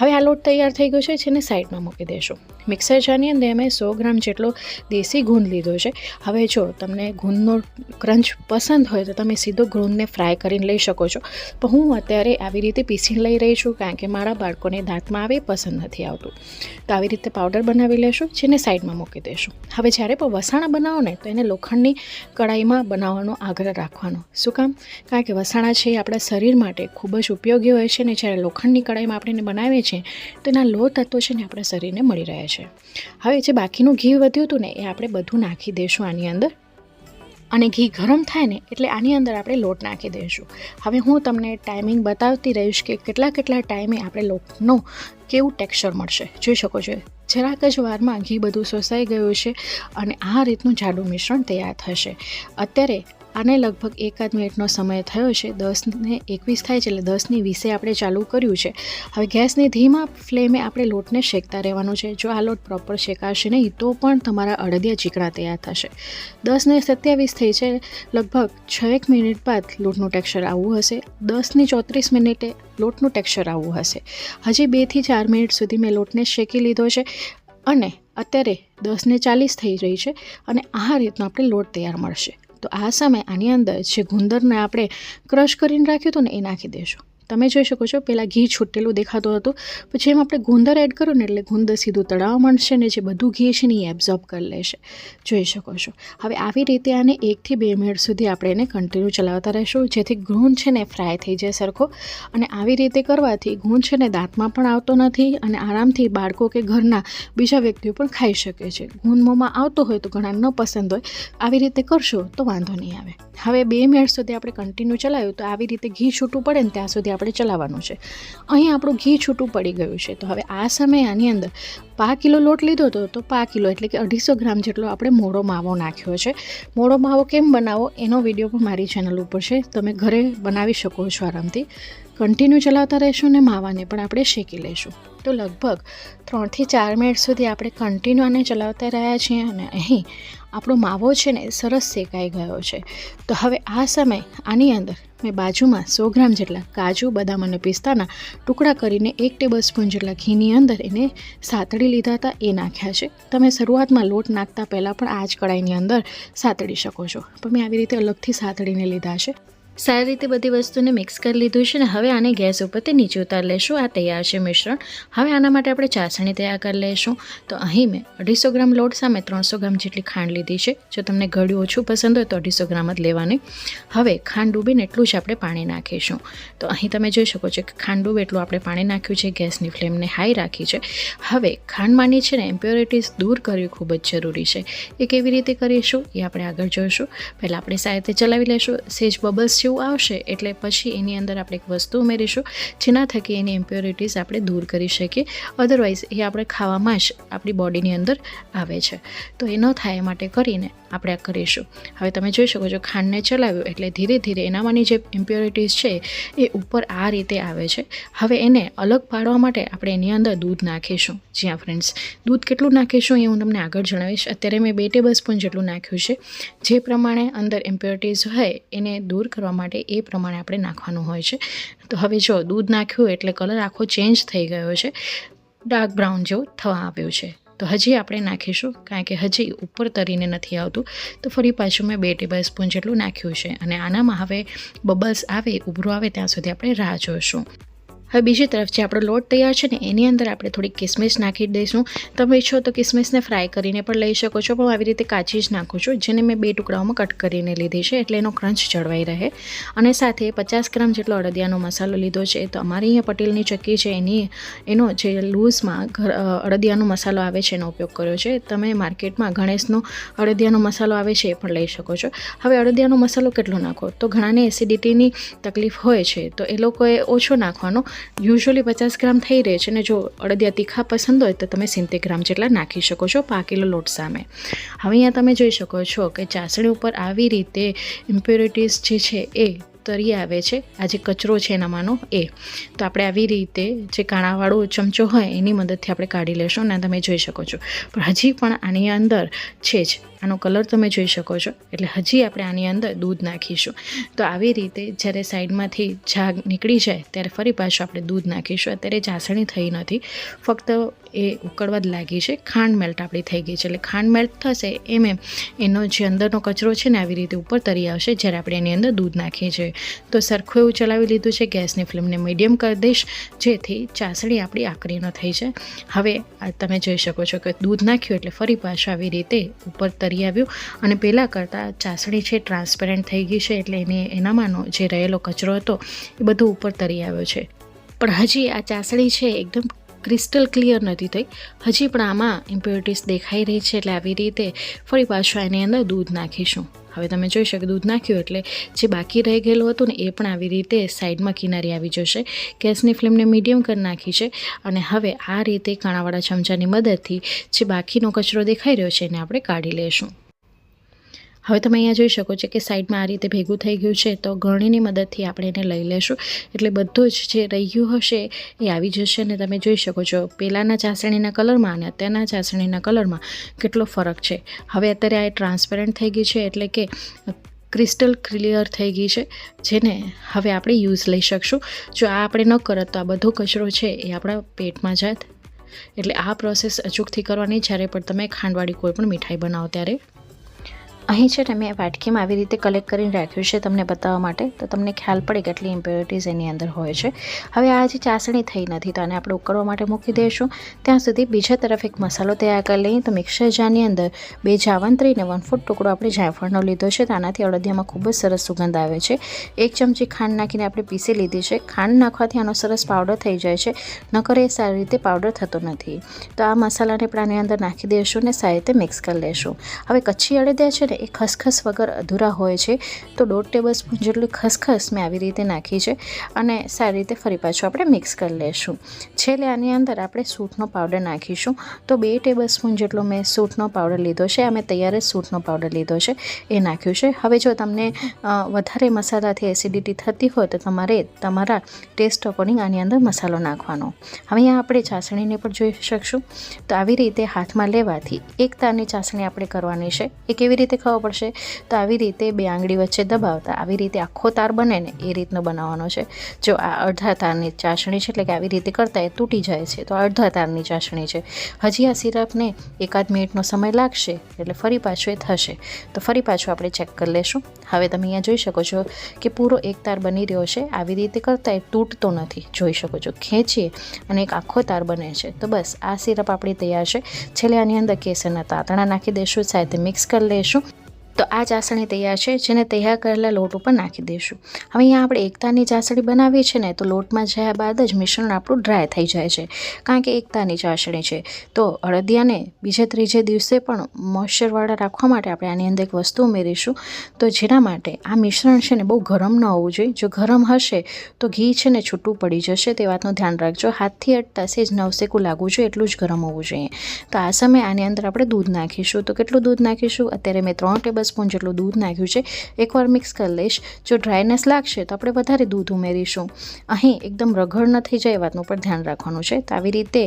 હવે આ લોટ તૈયાર થઈ ગયો છે જેને સાઈડમાં મૂકી દઈશું. મિક્સર જારની અંદર મેં 100 ગ્રામ જેટલો દેશી ગુંદ લીધો છે. હવે જો તમને ગુંદનો ક્રંચ પસંદ હોય તો તમે સીધો ગુંદને ફ્રાય કરીને લઈ શકો છો, પણ હું અત્યારે આવી રીતે પીસીને લઈ રહી છું કારણ કે મારા બાળકોને દાંતમાં આવે પસંદ નથી આવતું. તો આવી રીતે પાવડર બનાવી લેશું, જેને સાઈડમાં મૂકી દઈશું. હવે જ્યારે પણ વસાણા બનાવો ને તો એને લોખંડની કડાઈમાં બનાવવાનો આગ્રહ રાખવાનો. શું કામ? કારણ કે વસાણા છે એ આપણા શરીર માટે ખૂબ જ ઉપયોગી હોય છે, ને જ્યારે લોખંડની કડાઈમાં આપણે એને બનાવીએ છીએ તો એના લોહ તત્વો છે ને આપણા શરીરને મળી રહે છે. હવે જે બાકીનું ઘી વધ્યું હતું ને એ આપણે બધું નાખી દઈશું આની અંદર, અને ઘી ગરમ થાય ને એટલે આની અંદર આપણે લોટ નાખી દઈશું. હવે હું તમને ટાઈમિંગ બતાવતી રહીશ કે કેટલા ટાઈમે આપણે લોટનો કેવું ટેક્સચર મળશે. જોઈ શકો છો જરાક જ વારમાં ઘી બધું શોષાઈ ગયું છે અને આ રીતનું જાડું મિશ્રણ તૈયાર થશે. અત્યારે આને લગભગ 1 મિનિટનો સમય થયો છે. 10:21 થાય છે એટલે 10:20 આપણે ચાલુ કર્યું છે. હવે ગેસની ધીમા ફ્લેમે આપણે લોટને શેકતા રહેવાનું છે. જો આ લોટ પ્રોપર શેકાશે નહીં તો પણ તમારા અડદિયા ચીકણા તૈયાર થશે. 10:27 થઈ છે, લગભગ 6 મિનિટ બાદ લોટનું ટેક્સચર આવું હશે. 10:34 મિનિટે લોટનું ટેક્સચર આવું હશે. હજી 2 થી 4 મિનિટ સુધી મેં લોટને શેકી લીધો છે અને અત્યારે 10:40 થઈ રહી છે અને આ રીતનો આપણે લોટ તૈયાર મળશે. તો આ સમય આની અંદર જે ગુંદરને આપણે ક્રશ કરીને રાખ્યું હતું ને એ નાખી દઈશું. તમે જોઈ શકો છો પહેલાં ઘી છૂટેલું દેખાતું હતું, પછી એમ આપણે ગુંદર એડ કર્યું ને એટલે ગુંદર સીધું તળાવવા માંડશે ને જે બધું ઘી છે ને એ એબ્ઝોર્બ કરી લેશે. જોઈ શકો છો. હવે આવી રીતે આને 1 થી 2 મિનિટ સુધી આપણે એને કન્ટિન્યુ ચલાવતા રહીશું, જેથી ગુંદ છે ને ફ્રાય થઈ જાય સરખો. અને આવી રીતે કરવાથી ગુંદ છે ને દાંતમાં પણ આવતો નથી અને આરામથી બાળકો કે ઘરના બીજા વ્યક્તિઓ પણ ખાઈ શકે છે. ગુંદ મોંમાં આવતો હોય તો ઘણા ન પસંદ હોય, આવી રીતે કરશો તો વાંધો નહીં આવે. હવે 2 મિનિટ સુધી આપણે કન્ટિન્યુ ચલાવ્યું તો આવી રીતે ઘી છૂટું પડે ને ત્યાં સુધી આપણે ચલાવવાનું છે. અહીં આપણું ઘી છૂટું પડી ગયું છે. તો હવે આ સમયે આની અંદર 5 કિલો લોટ લીધો હતો તો 5 કિલો એટલે કે 250 ગ્રામ જેટલો આપણે મોળો માવો નાખ્યો છે. મોળો માવો કેમ બનાવો એનો વિડીયો પણ મારી ચેનલ ઉપર છે, તમે ઘરે બનાવી શકો છો આરામથી. કન્ટિન્યુ ચલાવતા રહીશું ને માવાને પણ આપણે શેકી લઈશું. તો લગભગ 3 થી 4 મિનિટ સુધી આપણે કન્ટિન્યુ આને ચલાવતા રહ્યા છીએ અને અહીં આપણો માવો છે ને સરસ શેકાઈ ગયો છે. તો હવે આ સમય આની અંદર મેં બાજુમાં 100 ગ્રામ જેટલા કાજુ, બદામ અને પિસ્તાના ટુકડા કરીને 1 ટેબલ સ્પૂન જેટલા ઘીની અંદર એને સાતળી લીધા હતા, એ નાખ્યા છે. તમે શરૂઆતમાં લોટ નાખતા પહેલાં પણ આ જ કડાઈની અંદર સાતળી શકો છો, પણ મેં આવી રીતે અલગથી સાતળીને લીધા છે. સારી રીતે બધી વસ્તુને મિક્સ કરી લીધું છે ને હવે આને ગેસ ઉપરથી નીચે ઉતારી લઈશું. આ તૈયાર છે મિશ્રણ. હવે આના માટે આપણે ચાસણી તૈયાર કરી લઈશું. તો અહીં મેં 250 ગ્રામ લોટ સામે 300 ગ્રામ જેટલી ખાંડ લીધી છે. જો તમને ગળ્યું ઓછું પસંદ હોય તો 250 ગ્રામ જ લેવાની. હવે ખાંડ ડૂબીને એટલું જ આપણે પાણી નાખીશું. તો અહીં તમે જોઈ શકો છો કે ખાંડ ડૂબે એટલું આપણે પાણી નાખ્યું છે. ગેસની ફ્લેમને હાઈ રાખી છે. હવે ખાંડમાંની છે ને ઇમ્પ્યોરિટીઝ દૂર કરવી ખૂબ જ જરૂરી છે. એ કેવી રીતે કરીશું એ આપણે આગળ જોઈશું. પહેલાં આપણે સારી રીતે ચલાવી લઈશું. સેજ બબલ્સ જેવું આવશે એટલે પછી એની અંદર આપણે એક વસ્તુ ઉમેરીશું જેના થકી એની ઇમ્પ્યોરિટીઝ આપણે દૂર કરી શકીએ. અધરવાઇઝ એ આપણે ખાવામાં જ આપણી બોડીની અંદર આવે છે. તો એ ન થાય એ માટે કરીને આપણે આ કરીશું. હવે તમે જોઈ શકો છો ખાંડને ચલાવ્યું એટલે ધીરે ધીરે એનામાંની જે ઇમ્પ્યોરિટીઝ છે એ ઉપર આ રીતે આવે છે. હવે એને અલગ પાડવા માટે આપણે એની અંદર દૂધ નાખીશું. જ્યાં ફ્રેન્ડ્સ દૂધ કેટલું નાખીશું એ હું તમને આગળ જણાવીશ. અત્યારે મેં 2 ટેબલ સ્પૂન જેટલું નાખ્યું છે. જે પ્રમાણે અંદર ઇમ્પ્યોરિટીઝ હોય એને દૂર કરવા માટે એ પ્રમાણે આપણે નાખવાનું હોય છે. તો હવે જો દૂધ નાખ્યું એટલે કલર આખો ચેન્જ થઈ ગયો છે, ડાર્ક બ્રાઉન જેવો થવા આવ્યો છે. તો હજી આપણે નાખીશું કારણ કે હજી ઉપર તરીને નથી આવતું. તો ફરી પાછું મેં 2 ટેબલ સ્પૂન જેટલું નાખ્યું છે અને આનામાં હવે બબલ્સ આવે, ઉભરો આવે ત્યાં સુધી આપણે રાહ જોઈશું. હવે બીજી તરફ જે આપણો લોટ તૈયાર છે ને એની અંદર આપણે થોડી કિસમિસ નાખી દઈશું. તમે ઈચ્છો તો કિસમિસને ફ્રાય કરીને પણ લઈ શકો છો, પણ આવી રીતે કાચી જ નાખું છું, જેને મેં 2 ટુકડાઓમાં કટ કરીને લીધી છે એટલે એનો ક્રંચ જળવાઈ રહે. અને સાથે 50 ગ્રામ જેટલો અડદિયાનો મસાલો લીધો છે. તો અમારી અહીંયા પટેલની ચક્કી છે એનો જે લૂઝમાં અડદિયાનો મસાલો આવે છે એનો ઉપયોગ કર્યો છે. તમે માર્કેટમાં ગણેશનો અડદિયાનો મસાલો આવે છે એ પણ લઈ શકો છો. હવે અડદિયાનો મસાલો કેટલો નાખો તો ઘણાને એસિડિટીની તકલીફ હોય છે તો એ લોકોએ ઓછો નાખવાનો. યુઝ્યુઅલી 50 ગ્રામ થઈ રહે છે ને જો અડદિયા તીખા પસંદ હોય તો તમે 70 ગ્રામ જેટલા નાખી શકો છો 5 કિલો લોટ સામે. હવે અહીંયા તમે જોઈ શકો છો કે ચાસણી ઉપર આવી રીતે ઇમ્પ્યોરિટીઝ જે છે એ તરી આવે છે. આ જે કચરો છે એનામાંનો એ તો આપણે આવી રીતે જે કાણાવાળો ચમચો હોય એની મદદથી આપણે કાઢી લેશું અને તમે જોઈ શકો છો. પણ હજી પણ આની અંદર છે જ આનો કલર તમે જોઈ શકો છો. એટલે હજી આપણે આની અંદર દૂધ નાખીશું. તો આવી રીતે જ્યારે સાઈડમાંથી ઝાગ નીકળી જાય ત્યારે ફરી પાછું આપણે દૂધ નાખીશું. અત્યારે ચાસણી થઈ નથી, ફક્ત એ ઉકળવા જ લાગી છે. ખાંડ મેલ્ટ આપણી થઈ ગઈ છે. એટલે ખાંડ મેલ્ટ થશે એમ એનો જે અંદરનો કચરો છે ને આવી રીતે ઉપર તરી આવશે જ્યારે આપણે એની અંદર દૂધ નાખીએ છીએ. તો સરખું એવું ચલાવી લીધું છે. ગેસની ફ્લેમને મીડિયમ કરી દઈશ જેથી ચાસણી આપણી આકરી ન થઈ જાય. હવે તમે જોઈ શકો છો કે દૂધ નાખ્યું એટલે ફરી પાછું આવી રીતે ઉપર તરી આવ્યું અને પહેલાં કરતાં ચાસણી છે ટ્રાન્સપેરન્ટ થઈ ગઈ છે. એટલે એનામાંનો જે રહેલો કચરો હતો એ બધો ઉપર તરી આવ્યો છે. પણ હજી આ ચાસણી છે એકદમ ક્રિસ્ટલ ક્લિયર નથી થઈ. હજી પણ આમાં ઇમ્પ્યોરિટીઝ દેખાઈ રહી છે. એટલે આવી રીતે ફરી પાછું એની અંદર દૂધ નાખીશું. હવે તમે જોઈ શકો દૂધ નાખ્યું એટલે જે બાકી રહી ગયેલું હતું ને એ પણ આવી રીતે સાઈડમાં કિનારી આવી જશે. ગેસની ફ્લેમને મીડિયમ કરી નાખી છે અને હવે આ રીતે કાણાવાળા ચમચાની મદદથી જે બાકીનો કચરો દેખાઈ રહ્યો છે એને આપણે કાઢી લઈશું. હવે તમે અહીંયા જોઈ શકો છો કે સાઈડમાં આ રીતે ભેગું થઈ ગયું છે. તો ગરણીની મદદથી આપણે એને લઈ લેશું એટલે બધું જ જે રહ્યું હશે એ આવી જશે. અને તમે જોઈ શકો છો પહેલાંના ચાસણીના કલરમાં અને અત્યારના ચાસણીના કલરમાં કેટલો ફરક છે. હવે અત્યારે આ ટ્રાન્સપેરન્ટ થઈ ગઈ છે એટલે કે ક્રિસ્ટલ ક્લિયર થઈ ગઈ છે, જેને હવે આપણે યુઝ લઈ શકશું. જો આ આપણે ન કરત તો આ બધો કચરો છે એ આપણા પેટમાં જાત. એટલે આ પ્રોસેસ અચૂકથી કરવાની જ્યારે પણ તમે ખાંડવાળી કોઈ પણ મીઠાઈ બનાવો ત્યારે. અહીં છે ને મેં વાટકીમાં આવી રીતે કલેક્ટ કરીને રાખ્યું છે તમને બતાવવા માટે, તો તમને ખ્યાલ પડે કેટલી ઇમ્પ્યોરિટીઝ એની અંદર હોય છે. હવે આ જે ચાસણી થઈ નથી તો આને આપણે ઉકળવા માટે મૂકી દઈશું. ત્યાં સુધી બીજા તરફ એક મસાલો તૈયાર કરી લઈએ. તો મિક્સર જારની અંદર 2 જાવંત્રી ને 1 ફૂટ ટુકડો આપણે જાયફળનો લીધો છે. તો આનાથી અડદિયામાં ખૂબ જ સરસ સુગંધ આવે છે. 1 ચમચી ખાંડ નાખીને આપણે પીસી લીધી છે. ખાંડ નાખવાથી આનો સરસ પાવડર થઈ જાય છે, નકર એ સારી રીતે પાવડર થતો નથી. તો આ મસાલાને પણ આની અંદર નાખી દઈશું ને સારી રીતે મિક્સ કરી લઈશું. હવે કચ્છી અડદિયા છે ને એ ખસખસ વગર અધૂરા હોય છે. તો 1.5 ટેબલ સ્પૂન જેટલી ખસખસ મેં આવી રીતે નાખી છે અને સારી રીતે ફરી પાછું આપણે મિક્સ કરી લઈશું. છેલ્લે આની અંદર આપણે સૂંઠનો પાવડર નાખીશું. તો 2 ટેબલ સ્પૂન જેટલો મેં સૂંઠનો પાવડર લીધો છે. અમે તૈયાર જ સૂંઠનો પાવડર લીધો છે એ નાખ્યું છે. હવે જો તમને વધારે મસાલાથી એસિડિટી થતી હોય તો તમારે તમારા ટેસ્ટ અકોર્ડિંગ આની અંદર મસાલો નાખવાનો. હવે અહીંયા આપણે ચાસણીને પણ જોઈ શકશું. તો આવી રીતે હાથમાં લેવાથી એક તારની ચાસણી આપણે કરવાની છે. એ કેવી રીતે ખબર પડશે? તો આવી રીતે 2 આંગળી વચ્ચે દબાવતા આવી રીતે આખો તાર બને ને એ રીતનો બનાવવાનો છે. જો આ અડધા તારની ચાસણી છે એટલે કે આવી રીતે કરતા એ તૂટી જાય છે, તો અડધા તારની ચાસણી છે. હજી આ સિરપને 1-8 મિનિટનો સમય લાગશે એટલે ફરી પાછું એ થશે. તો ફરી પાછું આપણે ચેક કરી લેશું. હવે તમે અહીંયા જોઈ શકો છો કે પૂરો એક તાર બની રહ્યો છે. આવી રીતે કરતા એ તૂટતો નથી. જોઈ શકો છો ખેંચીએ અને એક આખો તાર બને છે. તો બસ આ સિરપ આપણી તૈયાર છે. છેલ્લે આની અંદર કેસરના તાતણા નાખી દઈશું, સાથે મિક્સ કરી લઈશું. તો આ ચાસણી તૈયાર છે, જેને તૈયાર કરેલા લોટ ઉપર નાખી દઈશું. હવે અહીંયા આપણે એકતાની ચાસણી બનાવીએ છીએ ને તો લોટમાં જયા બાદ જ મિશ્રણ આપણું ડ્રાય થઈ જાય છે, કારણ કે એકતાની ચાસણી છે. તો અડદિયાને બીજે ત્રીજે દિવસે પણ મોઇશ્ચરવાળા રાખવા માટે આપણે આની અંદર એક વસ્તુ ઉમેરીશું. તો જેના માટે આ મિશ્રણ છે ને બહુ ગરમ ન હોવું જોઈએ. જો ગરમ હશે તો ઘી છે ને છૂટું પડી જશે, તે વાતનું ધ્યાન રાખજો. હાથથી અડતા સેજ નવસેકું લાગવું જોઈએ એટલું જ ગરમ હોવું જોઈએ. તો આ સમયે આની અંદર આપણે દૂધ નાખીશું. તો કેટલું દૂધ નાખીશું? અત્યારે મેં 3 ટેબલ સ્પૂન જેટલું દૂધ નાખ્યું છે. એકવાર મિક્સ કરી લઈશ. જો ડ્રાયનેસ લાગશે તો આપણે વધારે દૂધ ઉમેરીશું. અહીં એકદમ રગડ ન થઈ જાય એ વાતનું પણ ધ્યાન રાખવાનું છે. તો આવી રીતે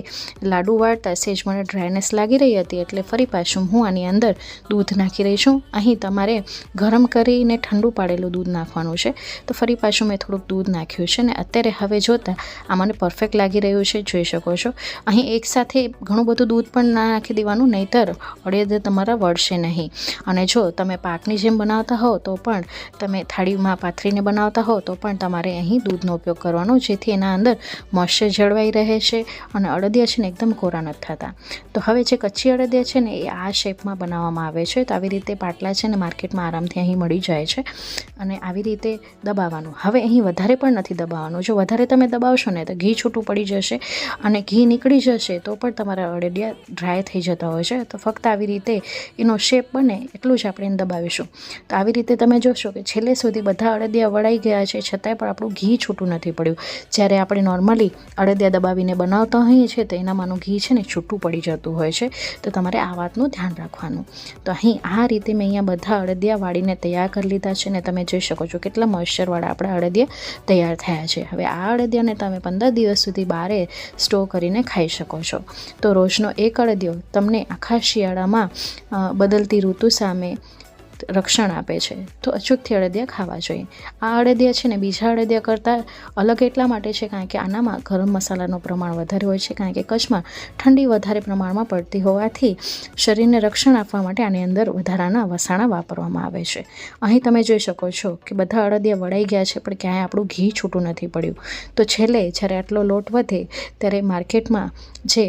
લાડુ વાળતા સેજ મને ડ્રાયનેસ લાગી રહી હતી એટલે ફરી પાછું હું આની અંદર દૂધ નાખી રહી છું. અહીં તમારે ગરમ કરીને ઠંડુ પાડેલું દૂધ નાખવાનું છે. તો ફરી પાછું મેં થોડુંક દૂધ નાખ્યું છે ને અત્યારે હવે જોતાં આ મને પરફેક્ટ લાગી રહ્યું છે. જોઈ શકો છો અહીં એકસાથે ઘણું બધું દૂધ પણ ના નાખી દેવાનું, નહીંતર અડદિયા તમારા વળશે નહીં. અને જો તમે પાકની જેમ બનાવતા હો તો પણ તમે થાળીમાં પાથરીને બનાવતા હો તો પણ તમારે અહીં દૂધનો ઉપયોગ કરવાનો, જેથી એના અંદર મોઇશ્ચર જળવાઈ રહે છે અને અડદિયા છે ને એકદમ કોરા નથી થતા. તો હવે જે કચ્છી અડદિયા છે ને એ આ શેપમાં બનાવવામાં આવે છે. તો આવી રીતે પાટલા છે ને માર્કેટમાં આરામથી અહીં મળી જાય છે અને આવી રીતે દબાવવાનું. હવે અહીં વધારે પણ નથી દબાવવાનું. જો વધારે તમે દબાવશો ને તો ઘી છૂટું પડી જશે અને ઘી નીકળી જશે તો પણ તમારા અડદિયા ડ્રાય થઈ જતા હોય છે. તો ફક્ત આવી રીતે એનો શેપ બને એટલું જ આપણે દબાવીશું. તો આવી રીતે તમે જોશો કે છેલ્લે સુધી બધા અડદિયા વળાઈ ગયા છે, છતાંય પણ આપણું ઘી છૂટું નથી પડ્યું. જ્યારે આપણે નોર્મલી અડદિયા દબાવીને બનાવતા હોઈએ છીએ તો એનામાંનું ઘી છે ને છૂટું પડી જતું હોય છે. તો તમારે આ વાતનું ધ્યાન રાખવાનું. તો અહીં આ રીતે મેં અહીંયા બધા અડદિયા વાળીને તૈયાર કરી લીધા છે ને તમે જોઈ શકો છો કેટલા મોઇશ્ચરવાળા આપણા અડદિયા તૈયાર થયા છે. હવે આ અડદિયાને તમે 15 દિવસ સુધી બહારે સ્ટોર કરીને ખાઈ શકો છો. તો રોજનો એક અડદિયો તમને આખા શિયાળામાં બદલતી ઋતુ સામે રક્ષણ આપે છે. તો અચૂકથી અડદિયા ખાવા જોઈએ. આ અડદિયા છે ને બીજા અડદિયા કરતાં અલગ એટલા માટે છે કારણ કે આનામાં ગરમ મસાલાનું પ્રમાણ વધારે હોય છે, કારણ કે કચ્છમાં ઠંડી વધારે પ્રમાણમાં પડતી હોવાથી શરીરને રક્ષણ આપવા માટે આની અંદર વધારાના વસાણા વાપરવામાં આવે છે. અહીં તમે જોઈ શકો છો કે બધા અડદિયા વળાઈ ગયા છે પણ ક્યાંય આપણું ઘી છૂટું નથી પડ્યું. તો છેલ્લે જ્યારે આટલો લોટ વધે ત્યારે માર્કેટમાં જે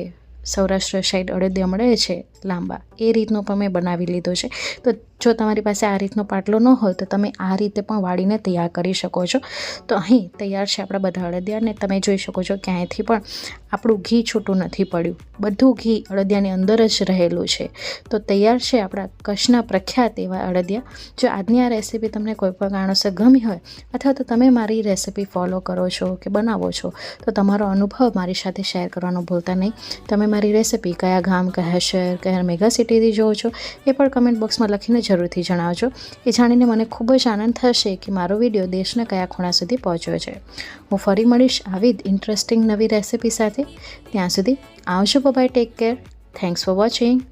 સૌરાષ્ટ્ર સાઈડ અડદિયા મળે છે લાંબા, એ રીતનો પણ મેં બનાવી લીધો છે. તો જો તમારી પાસે આ રીતનો પાટલો ન હોય તો તમે આ રીતે પણ વાળીને તૈયાર કરી શકો છો. તો અહીં તૈયાર છે આપણા બધા અડદિયા ને તમે જોઈ શકો છો ક્યાંયથી પણ આપણું ઘી છૂટું નથી પડ્યું. બધું ઘી અડદિયાની અંદર જ રહેલું છે. તો તૈયાર છે આપણા કચ્છના પ્રખ્યાત એવા અડદિયા. જો આજની આ રેસીપી તમને કોઈ પણ કારણોસર ગમી હોય અથવા તો તમે મારી રેસીપી ફોલો કરો છો કે બનાવો છો તો તમારો અનુભવ મારી સાથે શેર કરવાનું ભૂલતા નહીં. તમે મારી રેસીપી કયા ગામ, કયા શહેર, કયા મેગા સિટીથી જોવો છો એ પણ કમેન્ટ બોક્સમાં લખીને જરૂરથી જણાવજો. એ જાણીને મને ખૂબ જ આનંદ થશે કે મારો વિડીયો દેશના કયા ખૂણા સુધી પહોંચ્યો છે. હું ફરી મળીશ આવી જ ઇન્ટરેસ્ટિંગ નવી રેસીપી સાથે. ત્યાં સુધી આવજો. Bye, take care. Thanks for watching.